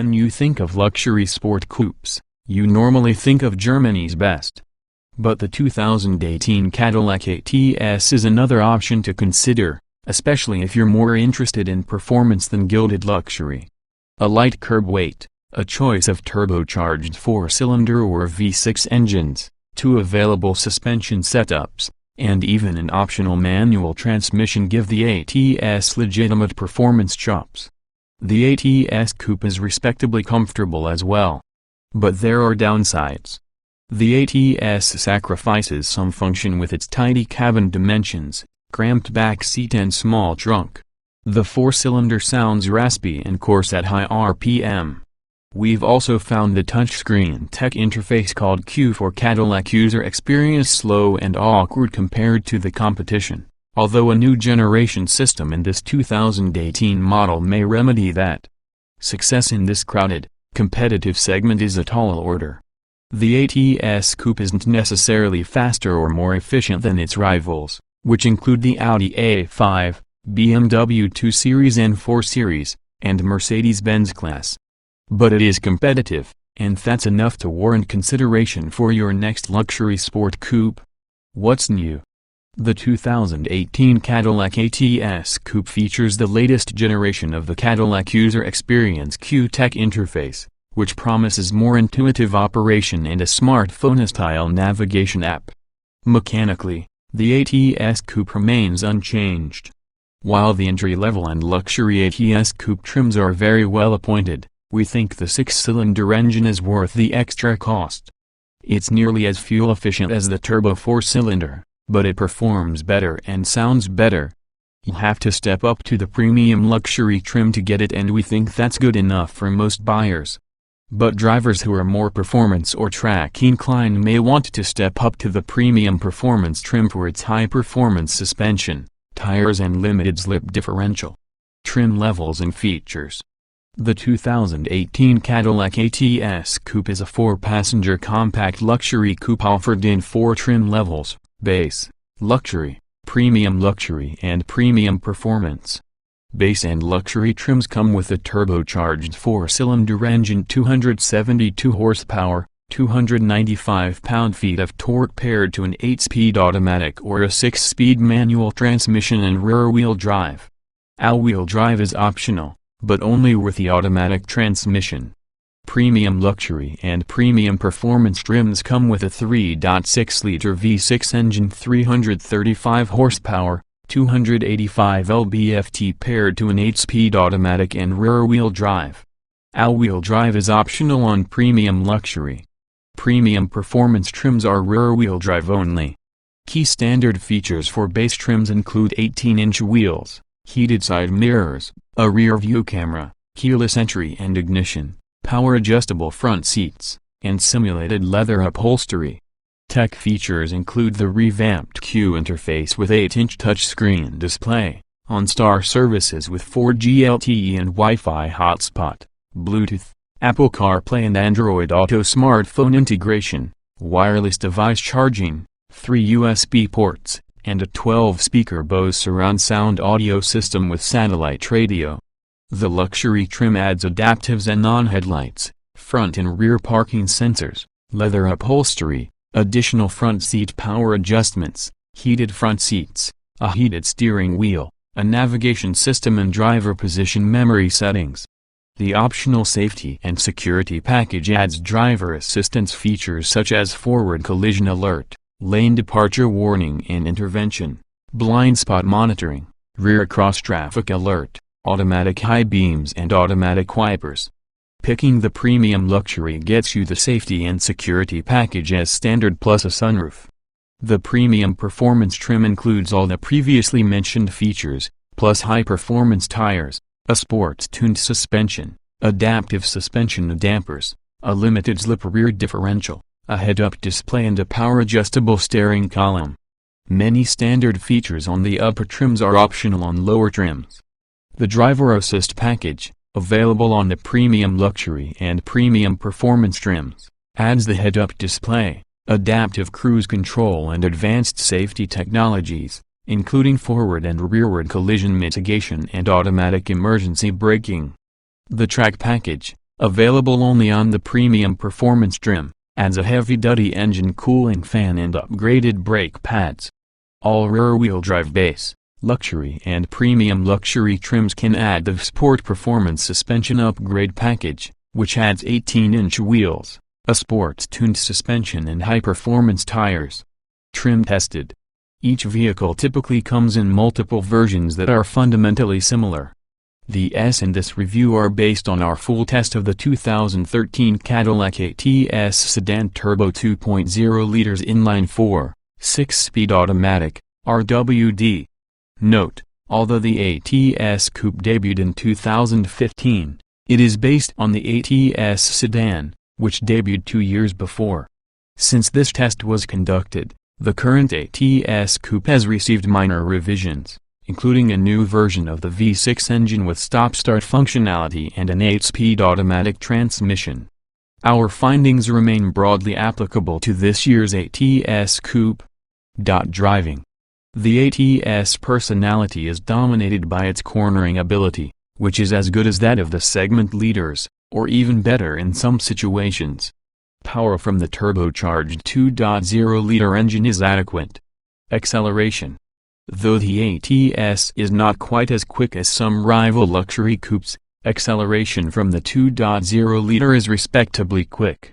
When you think of luxury sport coupes, you normally think of Germany's best. But the 2018 Cadillac ATS is another option to consider, especially if you're more interested in performance than gilded luxury. A light curb weight, a choice of turbocharged 4-cylinder or V6 engines, 2 available suspension setups, and even an optional manual transmission give the ATS legitimate performance chops. The ATS coupe is respectably comfortable as well. But there are downsides. The ATS sacrifices some function with its tidy cabin dimensions, cramped back seat and small trunk. The 4-cylinder sounds raspy and coarse at high RPM. We've also found the touchscreen tech interface called Q for Cadillac user experience slow and awkward compared to the competition, although a new generation system in this 2018 model may remedy that. Success in this crowded, competitive segment is a tall order. The ATS coupe isn't necessarily faster or more efficient than its rivals, which include the Audi A5, BMW 2 Series and 4 Series, and Mercedes-Benz class. But it is competitive, and that's enough to warrant consideration for your next luxury sport coupe. What's new? The 2018 Cadillac ATS coupe features the latest generation of the Cadillac User Experience Q Tech interface, which promises more intuitive operation and a smartphone-style navigation app. Mechanically, the ATS coupe remains unchanged. While the entry-level and luxury ATS coupe trims are very well appointed, we think the 6-cylinder engine is worth the extra cost. It's nearly as fuel efficient as the turbo 4-cylinder, but it performs better and sounds better. You'll have to step up to the premium luxury trim to get it, and we think that's good enough for most buyers. But drivers who are more performance or track inclined may want to step up to the premium performance trim for its high-performance suspension, tires and limited slip differential. Trim levels and features. The 2018 Cadillac ATS coupe is a 4-passenger compact luxury coupe offered in 4 trim levels: base, luxury, and premium performance. Base and luxury trims come with a turbocharged 4-cylinder engine, 272 horsepower, 295 pound-feet of torque paired to an 8-speed automatic or a 6-speed manual transmission and rear-wheel drive. All-wheel drive is optional, but only with the automatic transmission. Premium luxury and premium performance trims come with a 3.6-liter V6 engine, 335 horsepower, 285 lb-ft paired to an 8-speed automatic and rear-wheel drive. All-wheel drive is optional on premium luxury. Premium performance trims are rear-wheel drive only. Key standard features for base trims include 18-inch wheels, heated side mirrors, a rear-view camera, keyless entry and ignition, power-adjustable front seats, and simulated leather upholstery. Tech features include the revamped Q interface with 8-inch touchscreen display, OnStar services with 4G LTE and Wi-Fi hotspot, Bluetooth, Apple CarPlay and Android Auto smartphone integration, wireless device charging, 3 USB ports, and a 12-speaker Bose surround sound audio system with satellite radio. The luxury trim adds adaptive xenon headlights, front and rear parking sensors, leather upholstery, additional front seat power adjustments, heated front seats, a heated steering wheel, a navigation system and driver position memory settings. The optional safety and security package adds driver assistance features such as forward collision alert, lane departure warning and intervention, blind spot monitoring, rear cross traffic alert, automatic high beams and automatic wipers. Picking the premium luxury gets you the safety and security package as standard plus a sunroof. The premium performance trim includes all the previously mentioned features, plus high-performance tires, a sports-tuned suspension, adaptive suspension dampers, a limited slip rear differential, a head-up display and a power-adjustable steering column. Many standard features on the upper trims are optional on lower trims. The Driver Assist package, available on the premium luxury and premium performance trims, adds the head-up display, adaptive cruise control and advanced safety technologies, including forward and rearward collision mitigation and automatic emergency braking. The Track package, Available only on the premium performance trim, adds a heavy-duty engine cooling fan and upgraded brake pads. All rear-wheel drive base, luxury and premium luxury trims can add the Sport Performance Suspension Upgrade Package, which adds 18-inch wheels, a sports-tuned suspension and high-performance tires. Trim tested. Each vehicle typically comes in multiple versions that are fundamentally similar. The S in this review are based on our full test of the 2013 Cadillac ATS sedan turbo 2.0 liters inline-4, 6-speed automatic, RWD. Note, although the ATS Coupe debuted in 2015, it is based on the ATS sedan, which debuted 2 years before. Since this test was conducted, the current ATS Coupe has received minor revisions, including a new version of the V6 engine with stop-start functionality and an 8-speed automatic transmission. Our findings remain broadly applicable to this year's ATS Coupe. Driving. The ATS personality is dominated by its cornering ability, which is as good as that of the segment leaders, or even better in some situations. Power from the turbocharged 2.0-liter engine is adequate. Acceleration. Though the ATS is not quite as quick as some rival luxury coupes, acceleration from the 2.0-liter is respectably quick.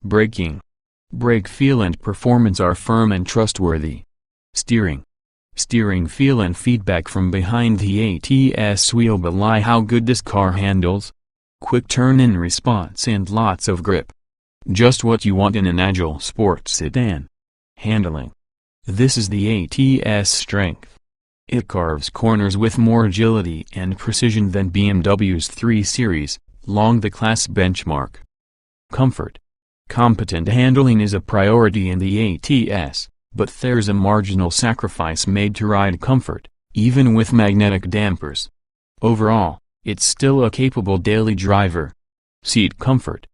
Braking. Brake feel and performance are firm and trustworthy. Steering. Steering feel and feedback from behind the ATS wheel belie how good this car handles. Quick turn-in response and lots of grip. Just what you want in an agile sports sedan. Handling. This is the ATS strength. It carves corners with more agility and precision than BMW's 3 Series, long the class benchmark. Comfort. Competent handling is a priority in the ATS, but there's a marginal sacrifice made to ride comfort, even with magnetic dampers. Overall, it's still a capable daily driver. Seat comfort.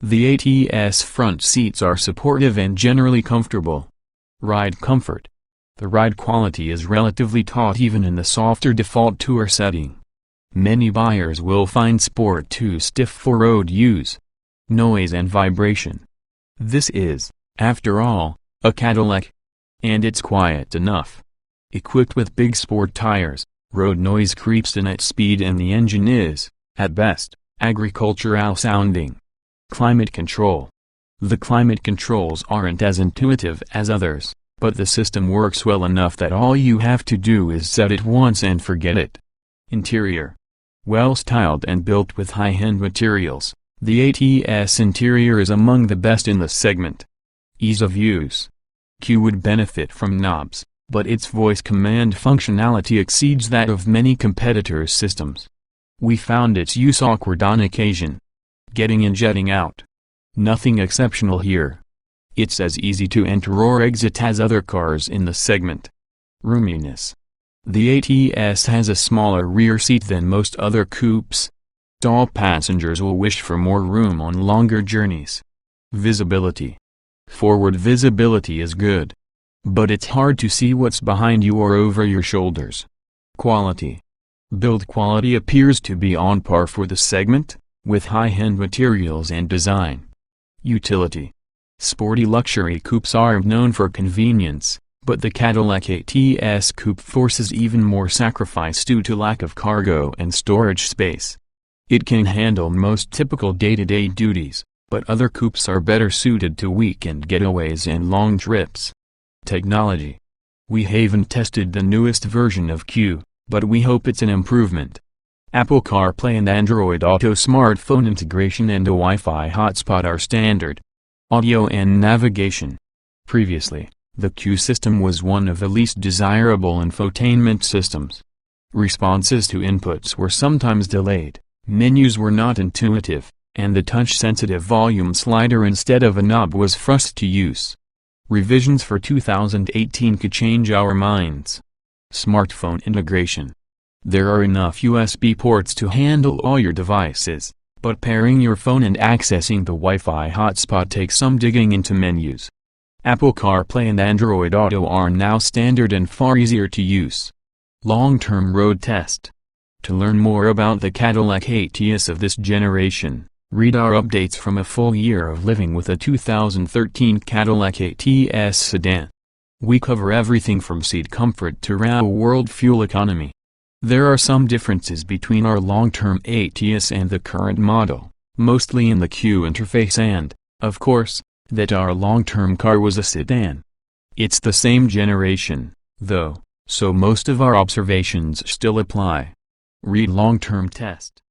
The ATS front seats are supportive and generally comfortable. Ride comfort. The ride quality is relatively taut even in the softer default tour setting. Many buyers will find Sport too stiff for road use. Noise and vibration. This is, after all, a Cadillac. And it's quiet enough. Equipped with big sport tires, road noise creeps in at speed and the engine is, at best, agricultural sounding. Climate control. The climate controls aren't as intuitive as others, but the system works well enough that all you have to do is set it once and forget it. Interior. Well styled and built with high-end materials, the ATS interior is among the best in the segment. Ease of use. Q would benefit from knobs, but its voice command functionality exceeds that of many competitors' systems. We found its use awkward on occasion. Getting in, jetting out. Nothing exceptional here. It's as easy to enter or exit as other cars in the segment. Roominess. The ATS has a smaller rear seat than most other coupes. All passengers will wish for more room on longer journeys. Visibility. Forward visibility is good. But it's hard to see what's behind you or over your shoulders. Quality. Build quality appears to be on par for the segment, with high-end materials and design. Utility. Sporty luxury coupes are known for convenience, but the Cadillac ATS Coupe forces even more sacrifice due to lack of cargo and storage space. It can handle most typical day-to-day duties, but other coupes are better suited to weekend getaways and long trips. Technology. We haven't tested the newest version of Q, but we hope it's an improvement. Apple CarPlay and Android Auto smartphone integration and a Wi-Fi hotspot are standard. Audio and navigation. Previously, the Q system was one of the least desirable infotainment systems. Responses to inputs were sometimes delayed, menus were not intuitive, and the touch-sensitive volume slider instead of a knob was frustrating to use. Revisions for 2018 could change our minds. Smartphone integration. There are enough USB ports to handle all your devices, but pairing your phone and accessing the Wi-Fi hotspot takes some digging into menus. Apple CarPlay and Android Auto are now standard and far easier to use. Long-term road test. To learn more about the Cadillac ATS of this generation, Read our updates from a full year of living with a 2013 Cadillac ATS sedan. We cover everything from seat comfort to real-world fuel economy. There are some differences between our long-term ATS and the current model, mostly in the Q interface and, of course, that our long-term car was a sedan. It's the same generation, though, so most of our observations still apply. Read long-term test.